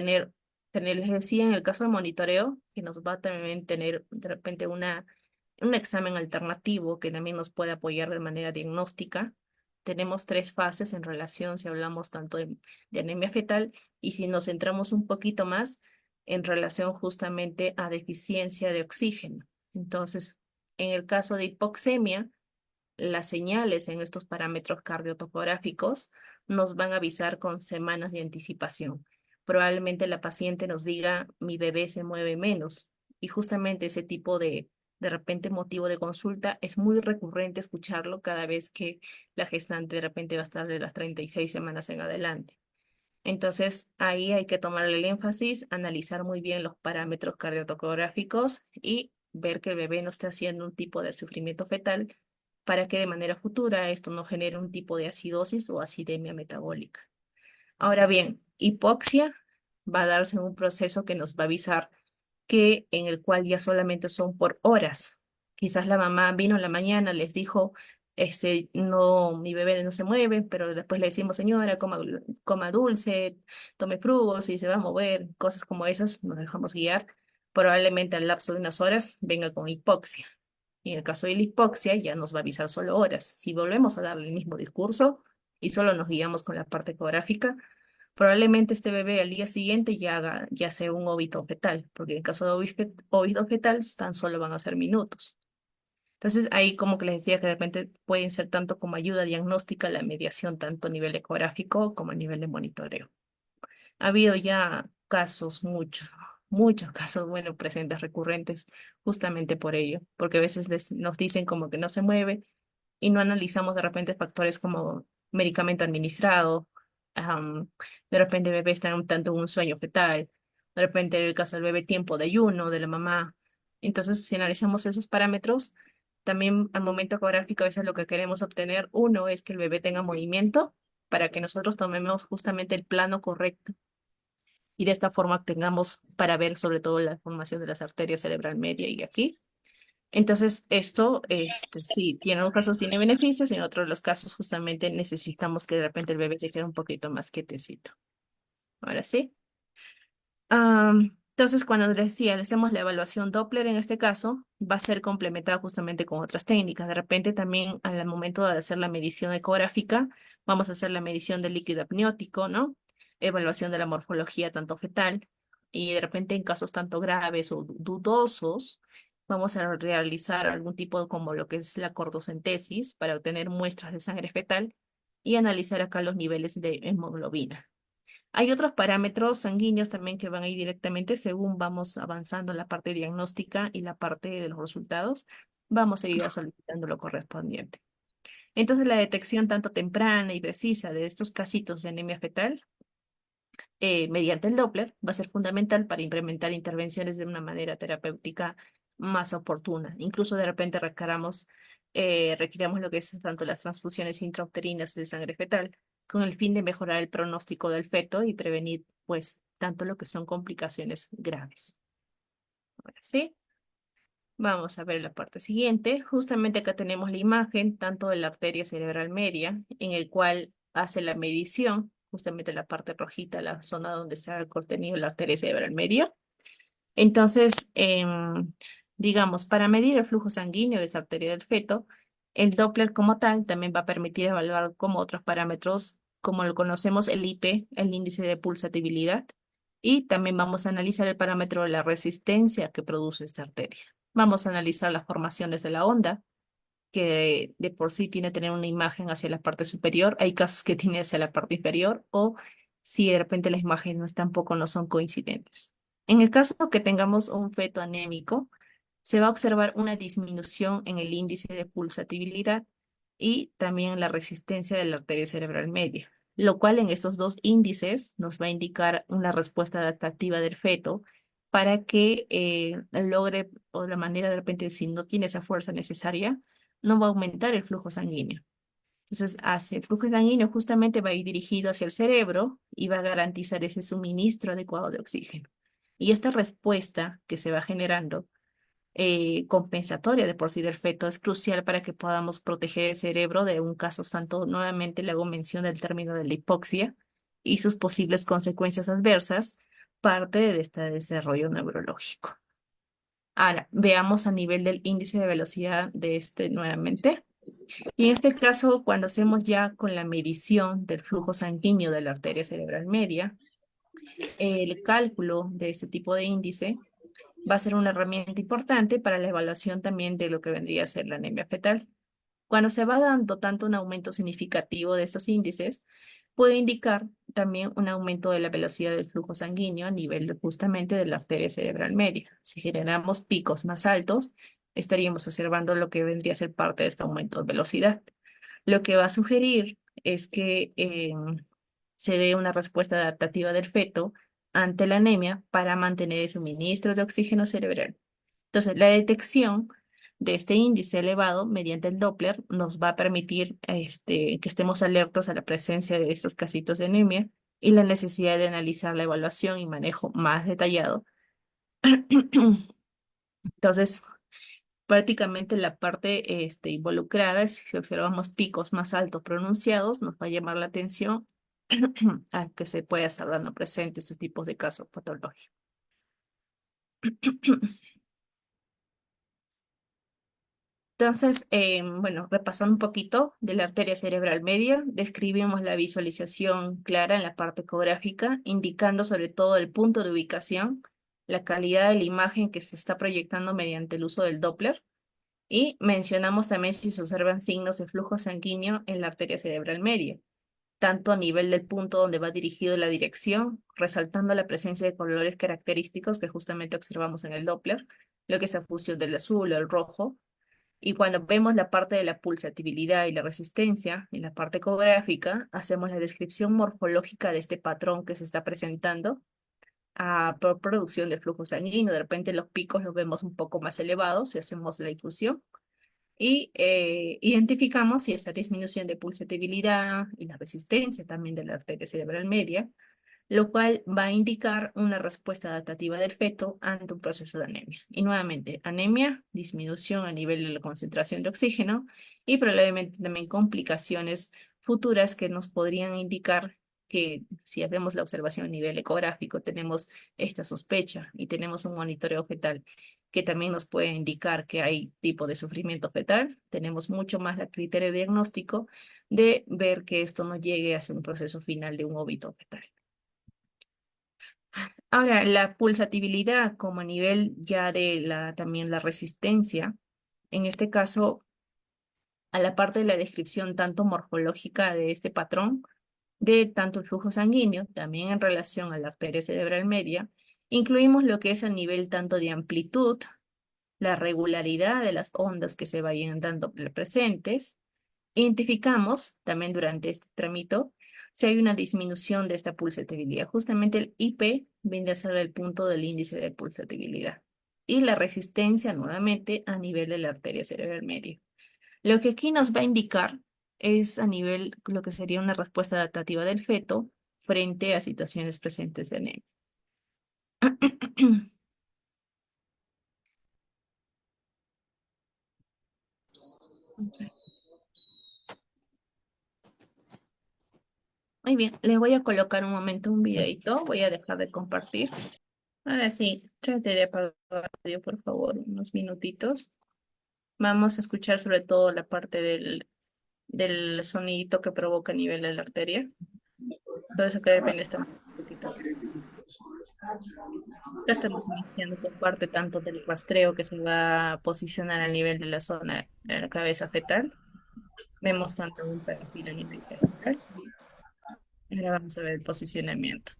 les decía, en el caso de monitoreo, que nos va a también tener de repente un examen alternativo que también nos puede apoyar de manera diagnóstica. Tenemos tres fases en relación, si hablamos tanto de anemia fetal, y si nos centramos un poquito más en relación justamente a deficiencia de oxígeno. Entonces, en el caso de hipoxemia, las señales en estos parámetros cardiotocográficos nos van a avisar con semanas de anticipación. Probablemente la paciente nos diga, mi bebé se mueve menos. Y justamente ese tipo de repente, motivo de consulta es muy recurrente escucharlo cada vez que la gestante de repente va a estar de las 36 semanas en adelante. Entonces, ahí hay que tomarle el énfasis, analizar muy bien los parámetros cardiotocográficos y ver que el bebé no esté haciendo un tipo de sufrimiento fetal para que de manera futura esto no genere un tipo de acidosis o acidemia metabólica. Ahora bien, hipoxia va a darse un proceso que nos va a avisar que en el cual ya solamente son por horas. Quizás la mamá vino en la mañana, les dijo, no, mi bebé no se mueve, pero después le decimos, señora, coma dulce, tome frugos y se va a mover, cosas como esas, nos dejamos guiar. Probablemente al lapso de unas horas venga con hipoxia. Y en el caso de la hipoxia ya nos va a avisar solo horas. Si volvemos a darle el mismo discurso y solo nos guiamos con la parte ecográfica, probablemente este bebé al día siguiente ya sea un óbito fetal, porque en caso de óbito fetal tan solo van a ser minutos. Entonces ahí como que les decía que de repente pueden ser tanto como ayuda diagnóstica la mediación tanto a nivel ecográfico como a nivel de monitoreo. Ha habido ya casos, muchos casos, bueno, presentes, recurrentes, justamente por ello, porque a veces nos dicen como que no se mueve y no analizamos de repente factores como medicamento administrado, am, de repente el bebé está un tanto en un sueño fetal, de repente el caso del bebé tiempo de ayuno de la mamá. Entonces, si analizamos esos parámetros, también al momento ecográfico a veces lo que queremos obtener, uno, es que el bebé tenga movimiento para que nosotros tomemos justamente el plano correcto y de esta forma tengamos para ver sobre todo la formación de las arterias cerebral media y aquí. Entonces, esto, sí, tiene unos casos tiene beneficios y en otros los casos justamente necesitamos que de repente el bebé se quede un poquito más quietecito. Ahora sí. Entonces, cuando les decía, le hacemos la evaluación Doppler en este caso, va a ser complementada justamente con otras técnicas. De repente también al momento de hacer la medición ecográfica, vamos a hacer la medición del líquido amniótico, ¿no? Evaluación de la morfología tanto fetal y de repente en casos tanto graves o dudosos, vamos a realizar algún tipo como lo que es la cortocentesis para obtener muestras de sangre fetal y analizar acá los niveles de hemoglobina. Hay otros parámetros sanguíneos también que van a ir directamente según vamos avanzando en la parte diagnóstica y la parte de los resultados, vamos a ir solicitando lo correspondiente. Entonces, la detección tanto temprana y precisa de estos casitos de anemia fetal mediante el Doppler va a ser fundamental para implementar intervenciones de una manera terapéutica más oportuna. Incluso de repente requiramos lo que es tanto las transfusiones intrauterinas de sangre fetal con el fin de mejorar el pronóstico del feto y prevenir, pues, tanto lo que son complicaciones graves. Ahora sí, vamos a ver la parte siguiente. Justamente acá tenemos la imagen tanto de la arteria cerebral media, en el cual hace la medición, justamente la parte rojita, la zona donde está el contenido de la arteria cerebral media. Entonces, digamos, para medir el flujo sanguíneo de esa arteria del feto, el Doppler como tal también va a permitir evaluar como otros parámetros, como lo conocemos, el IP, el índice de pulsatividad, y también vamos a analizar el parámetro de la resistencia que produce esta arteria. Vamos a analizar las formaciones de la onda, que de por sí tiene que tener una imagen hacia la parte superior. Hay casos que tiene hacia la parte inferior o si de repente las imágenes tampoco no son coincidentes. En el caso que tengamos un feto anémico, se va a observar una disminución en el índice de pulsatividad y también la resistencia de la arteria cerebral media, lo cual en estos dos índices nos va a indicar una respuesta adaptativa del feto para que logre, o de la manera de repente, si no tiene esa fuerza necesaria, no va a aumentar el flujo sanguíneo. Entonces, hace el flujo sanguíneo justamente va a ir dirigido hacia el cerebro y va a garantizar ese suministro adecuado de oxígeno. Y esta respuesta que se va generando, compensatoria de por sí del feto, es crucial para que podamos proteger el cerebro de un caso tanto, nuevamente le hago mención del término de la hipoxia y sus posibles consecuencias adversas, parte de este desarrollo neurológico. Ahora, veamos a nivel del índice de velocidad de este nuevamente. Y en este caso, cuando hacemos ya con la medición del flujo sanguíneo de la arteria cerebral media, el cálculo de este tipo de índice va a ser una herramienta importante para la evaluación también de lo que vendría a ser la anemia fetal. Cuando se va dando tanto un aumento significativo de estos índices, puede indicar también un aumento de la velocidad del flujo sanguíneo a nivel justamente de la arteria cerebral media. Si generamos picos más altos, estaríamos observando lo que vendría a ser parte de este aumento de velocidad. Lo que va a sugerir es que se dé una respuesta adaptativa del feto ante la anemia para mantener el suministro de oxígeno cerebral. Entonces, la detección de este índice elevado mediante el Doppler nos va a permitir que estemos alertas a la presencia de estos casitos de anemia y la necesidad de analizar la evaluación y manejo más detallado. Entonces, prácticamente la parte involucrada es si observamos picos más altos pronunciados, nos va a llamar la atención a que se pueda estar dando presente estos tipos de casos patológicos. Entonces, bueno, repasando un poquito de la arteria cerebral media, describimos la visualización clara en la parte ecográfica, indicando sobre todo el punto de ubicación, la calidad de la imagen que se está proyectando mediante el uso del Doppler, y mencionamos también si se observan signos de flujo sanguíneo en la arteria cerebral media, tanto a nivel del punto donde va dirigido la dirección, resaltando la presencia de colores característicos que justamente observamos en el Doppler, lo que es la fusión del azul o el rojo. Y cuando vemos la parte de la pulsatividad y la resistencia, en la parte ecográfica, hacemos la descripción morfológica de este patrón que se está presentando por producción del flujo sanguíneo. De repente los picos los vemos un poco más elevados y hacemos la inclusión. Y identificamos si esta disminución de pulsatividad y la resistencia también de la arteria cerebral media, lo cual va a indicar una respuesta adaptativa del feto ante un proceso de anemia. Y nuevamente, anemia, disminución a nivel de la concentración de oxígeno y probablemente también complicaciones futuras que nos podrían indicar que si hacemos la observación a nivel ecográfico, tenemos esta sospecha y tenemos un monitoreo fetal que también nos puede indicar que hay tipo de sufrimiento fetal, tenemos mucho más el criterio diagnóstico de ver que esto no llegue a ser un proceso final de un óbito fetal. Ahora, la pulsatibilidad como a nivel ya de también la resistencia, en este caso, a la parte de la descripción tanto morfológica de este patrón, de tanto el flujo sanguíneo, también en relación a la arteria cerebral media, incluimos lo que es el nivel tanto de amplitud, la regularidad de las ondas que se vayan dando presentes. Identificamos también durante este trámite si hay una disminución de esta pulsatividad. Justamente el IP viene a ser el punto del índice de pulsatividad. Y la resistencia nuevamente a nivel de la arteria cerebral media. Lo que aquí nos va a indicar es a nivel lo que sería una respuesta adaptativa del feto frente a situaciones presentes de anemia. Muy bien, les voy a colocar un momento un videito, voy a dejar de compartir. Ahora sí, trate de apagar el audio, por favor, unos minutitos. Vamos a escuchar sobre todo la parte del sonidito que provoca a nivel de la arteria. Todo eso que depende estar un poquito. Ya estamos iniciando por parte tanto del rastreo que se va a posicionar a nivel de la zona de la cabeza fetal. Vemos tanto un perfil a nivel sagittal. Ahora vamos a ver el posicionamiento.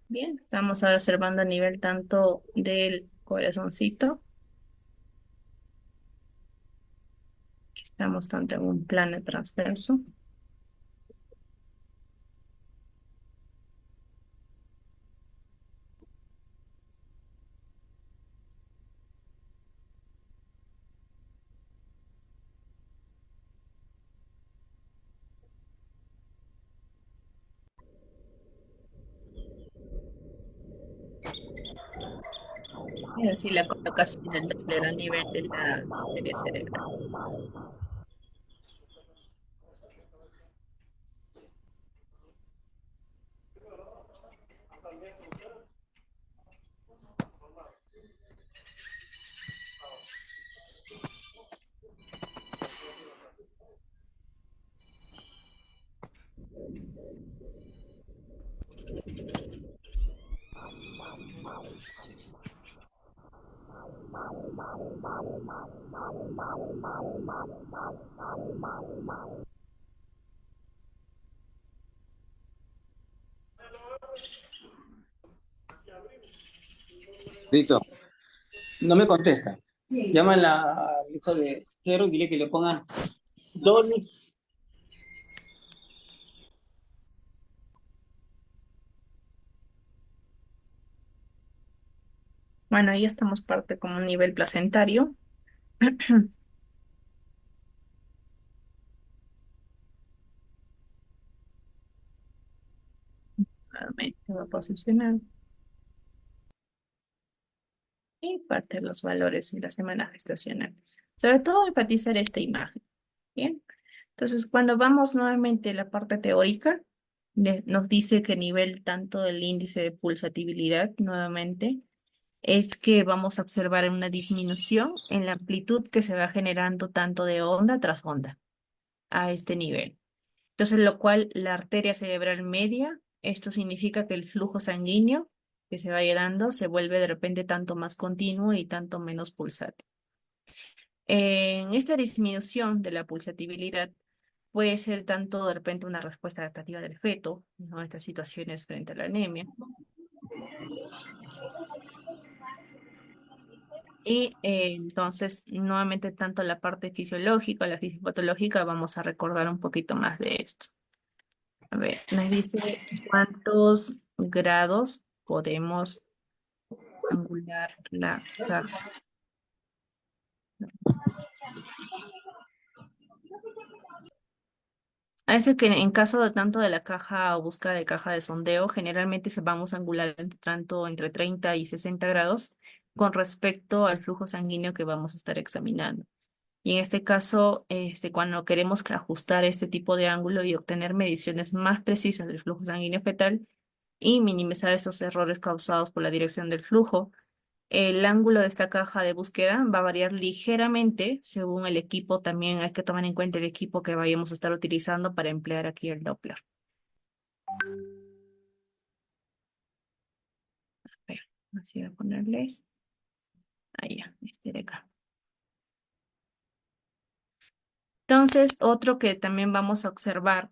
Bien, estamos ahora observando a nivel tanto del corazoncito, que estamos tanto en un plano transverso. Y así la colocación del Doppler a nivel de la arteria cerebral. Rito, no me contesta. Llama al hijo de Jero y dile que le ponga Donix. Bueno, ahí estamos parte como un nivel placentario. Nuevamente va a posicionar. Y parte de los valores y las semanas gestacionales. Sobre todo enfatizar esta imagen. Bien. Entonces, cuando vamos nuevamente a la parte teórica, nos dice que nivel tanto del índice de pulsatividad, nuevamente, es que vamos a observar una disminución en la amplitud que se va generando tanto de onda tras onda a este nivel. Entonces, lo cual la arteria cerebral media, esto significa que el flujo sanguíneo que se vaya dando se vuelve de repente tanto más continuo y tanto menos pulsátil. En esta disminución de la pulsatividad puede ser tanto de repente una respuesta adaptativa del feto, ¿no? A estas situaciones frente a la anemia. Y entonces, nuevamente, tanto la parte fisiológica, la fisiopatológica, vamos a recordar un poquito más de esto. A ver, nos dice cuántos grados podemos angular la caja. A veces que en caso de tanto de la caja o búsqueda de caja de sondeo, generalmente se vamos a angular tanto entre 30 y 60 grados con respecto al flujo sanguíneo que vamos a estar examinando. Y en este caso, cuando queremos ajustar este tipo de ángulo y obtener mediciones más precisas del flujo sanguíneo fetal y minimizar estos errores causados por la dirección del flujo, el ángulo de esta caja de búsqueda va a variar ligeramente según el equipo. También hay que tomar en cuenta el equipo que vayamos a estar utilizando para emplear aquí el Doppler. A ver, así voy a ponerles. Ahí ya, este de acá. Entonces, otro que también vamos a observar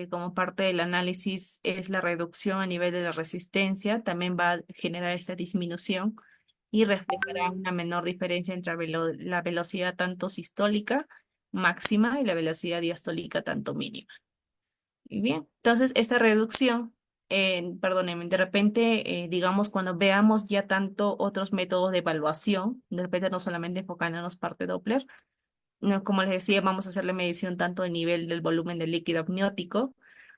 como parte del análisis es la reducción a nivel de la resistencia. También va a generar esta disminución y reflejará una menor diferencia entre la velocidad tanto sistólica máxima y la velocidad diastólica tanto mínima. Muy bien, entonces esta reducción, perdónenme, de repente, digamos, cuando veamos ya tanto otros métodos de evaluación, de repente no solamente enfocándonos parte Doppler, no, como les decía, vamos a hacer la medición tanto del nivel del volumen del líquido amniótico,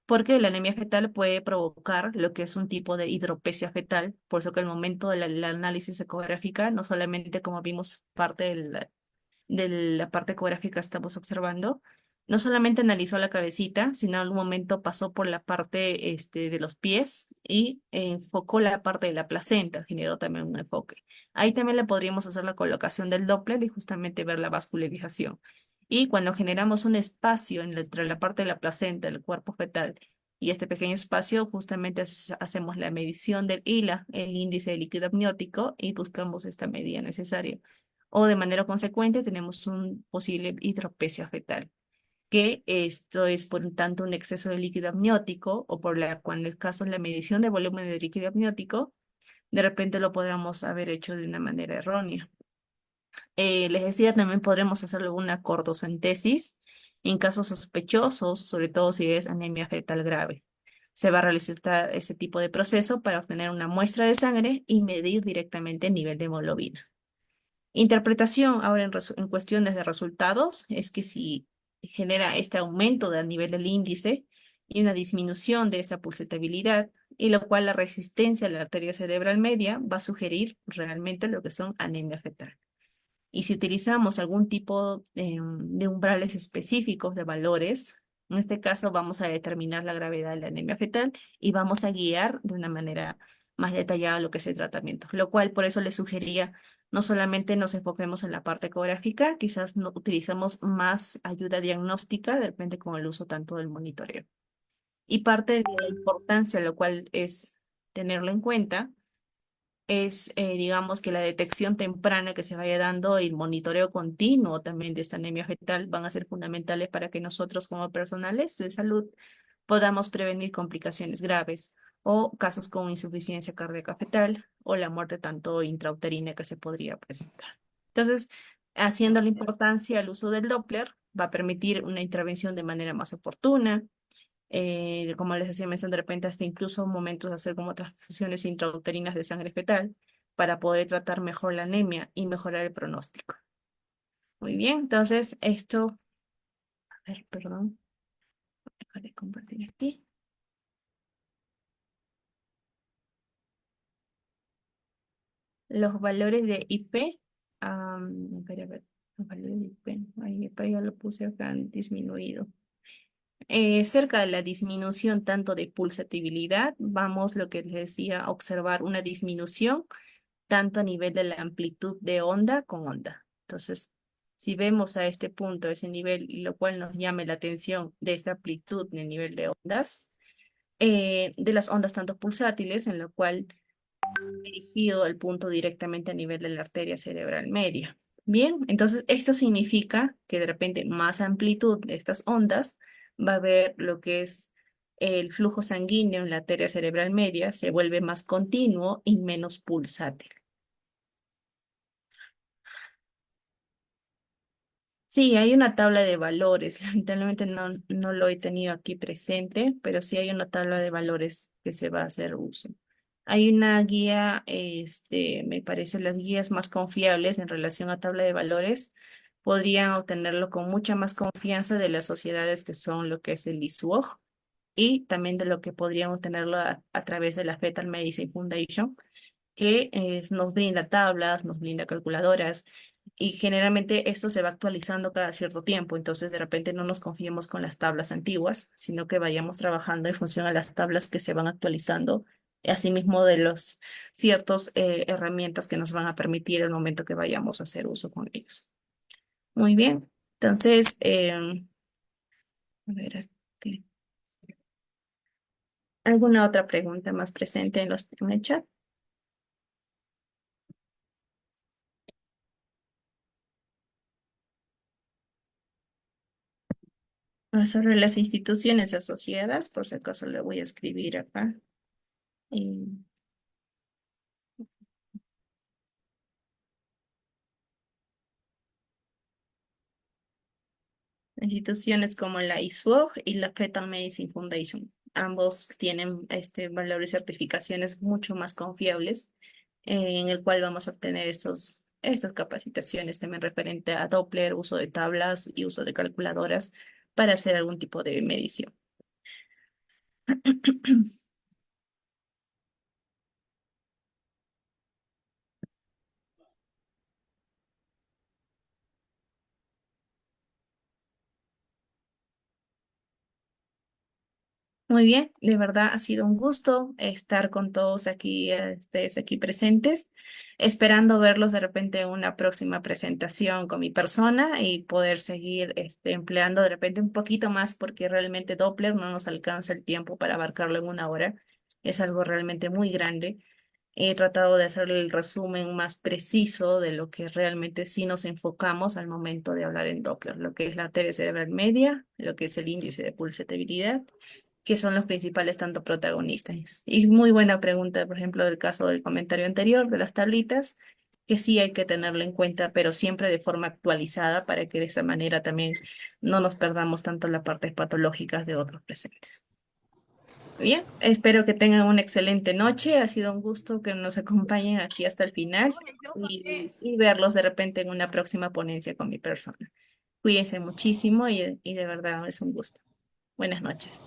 porque la anemia fetal puede provocar lo que es un tipo de hidropesia fetal, por eso que el momento del análisis ecográfica, no solamente como vimos parte de la parte ecográfica estamos observando, no solamente analizó la cabecita, sino en algún momento pasó por la parte de los pies y enfocó la parte de la placenta, generó también un enfoque. Ahí también le podríamos hacer la colocación del Doppler y justamente ver la vascularización. Y cuando generamos un espacio entre la parte de la placenta, el cuerpo fetal, y este pequeño espacio, justamente hacemos la medición del ILA, el índice de líquido amniótico, y buscamos esta medida necesaria. O de manera consecuente tenemos un posible hidropesia fetal, que esto es por tanto un exceso de líquido amniótico o cuando el caso es la medición de volumen de líquido amniótico, de repente lo podríamos haber hecho de una manera errónea. Les decía, también podremos hacerle una cortocentesis en casos sospechosos, sobre todo si es anemia fetal grave. Se va a realizar ese tipo de proceso para obtener una muestra de sangre y medir directamente el nivel de hemoglobina. Interpretación ahora en cuestiones de resultados es que si genera este aumento del nivel del índice y una disminución de esta pulsatilidad, y lo cual la resistencia a la arteria cerebral media va a sugerir realmente lo que son anemia fetal. Y si utilizamos algún tipo de umbrales específicos de valores, en este caso vamos a determinar la gravedad de la anemia fetal y vamos a guiar de una manera más detallada lo que es el tratamiento, lo cual por eso le sugería no solamente nos enfoquemos en la parte ecográfica, quizás no utilizamos más ayuda diagnóstica, depende con el uso tanto del monitoreo. Y parte de la importancia, lo cual es tenerlo en cuenta, es, digamos, que la detección temprana que se vaya dando y el monitoreo continuo también de esta anemia fetal van a ser fundamentales para que nosotros como personales de salud podamos prevenir complicaciones graves o casos con insuficiencia cardíaca fetal o la muerte tanto intrauterina que se podría presentar. Entonces, haciendo la importancia al uso del Doppler, va a permitir una intervención de manera más oportuna, como les decía mención, de repente hasta incluso momentos de hacer como transfusiones intrauterinas de sangre fetal para poder tratar mejor la anemia y mejorar el pronóstico. Muy bien, entonces esto, a ver, perdón, dejaré compartir aquí. Los valores de IP, a ver, los valores de IP, ahí pero ya lo puse acá, han disminuido. Cerca de la disminución tanto de pulsatividad, vamos, lo que les decía, a observar una disminución tanto a nivel de la amplitud de onda con onda. Entonces, si vemos a este punto, ese nivel, y lo cual nos llame la atención de esta amplitud en el nivel de ondas, de las ondas tanto pulsátiles, en lo cual dirigido el punto directamente a nivel de la arteria cerebral media. Bien, entonces esto significa que de repente más amplitud de estas ondas va a haber lo que es el flujo sanguíneo en la arteria cerebral media, se vuelve más continuo y menos pulsátil. Sí, hay una tabla de valores. Lamentablemente no lo he tenido aquí presente, pero sí hay una tabla de valores que se va a hacer uso. Hay una guía, me parece las guías más confiables en relación a tabla de valores podrían obtenerlo con mucha más confianza de las sociedades que son lo que es el ISUOG y también de lo que podríamos tenerlo a través de la Fetal Medicine Foundation, que nos brinda tablas, nos brinda calculadoras y generalmente esto se va actualizando cada cierto tiempo, entonces de repente no nos confiemos con las tablas antiguas, sino que vayamos trabajando en función a las tablas que se van actualizando, asimismo de los ciertos herramientas que nos van a permitir el momento que vayamos a hacer uso con ellos. Muy bien, entonces, a ver, aquí. ¿Alguna otra pregunta más presente en el chat? Sobre las instituciones asociadas, por si acaso le voy a escribir acá. Eh, Instituciones como la ISWOG y la Fetal Medicine Foundation. Ambos tienen valores y certificaciones mucho más confiables, en el cual vamos a obtener estas capacitaciones también referente a Doppler, uso de tablas y uso de calculadoras para hacer algún tipo de medición. Muy bien, de verdad ha sido un gusto estar con todos aquí, ustedes aquí presentes, esperando verlos de repente en una próxima presentación con mi persona y poder seguir empleando de repente un poquito más porque realmente Doppler no nos alcanza el tiempo para abarcarlo en una hora. Es algo realmente muy grande. He tratado de hacer el resumen más preciso de lo que realmente sí nos enfocamos al momento de hablar en Doppler, lo que es la arteria cerebral media, lo que es el índice de pulsatividad, que son los principales tanto protagonistas. Y muy buena pregunta, por ejemplo, del caso del comentario anterior de las tablitas, que sí hay que tenerlo en cuenta, pero siempre de forma actualizada para que de esa manera también no nos perdamos tanto las partes patológicas de otros presentes. Bien, espero que tengan una excelente noche. Ha sido un gusto que nos acompañen aquí hasta el final y verlos de repente en una próxima ponencia con mi persona. Cuídense muchísimo y de verdad es un gusto. Buenas noches.